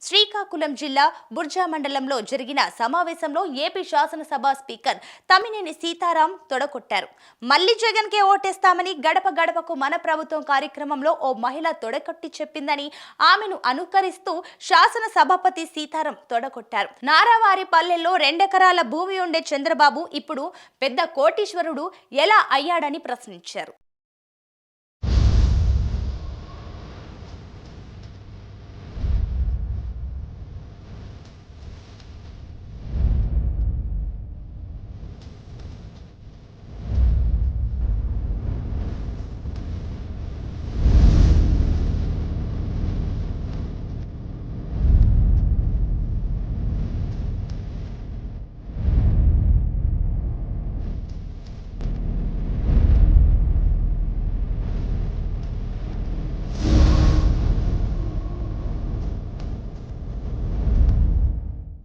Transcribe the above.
శ్రీకాకుళం జిల్లా బుర్జా మండలంలో జరిగిన సమావేశంలో ఏపీ శాసనసభ స్పీకర్ తమ్మినేని సీతారాం తొడగొట్టారు. మళ్లీ జగన్కే ఓటేస్తామని గడప గడపకు మన ప్రభుత్వం కార్యక్రమంలో ఓ మహిళ తొడగొట్టి చెప్పిందని ఆమెను అనుకరిస్తూ శాసన సభాపతి సీతారాం తొడగొట్టారు. నారావారి పల్లెల్లో 2 ఎకరాల భూమి ఉండే చంద్రబాబు ఇప్పుడు పెద్ద కోటీశ్వరుడు ఎలా అయ్యాడని ప్రశ్నించారు.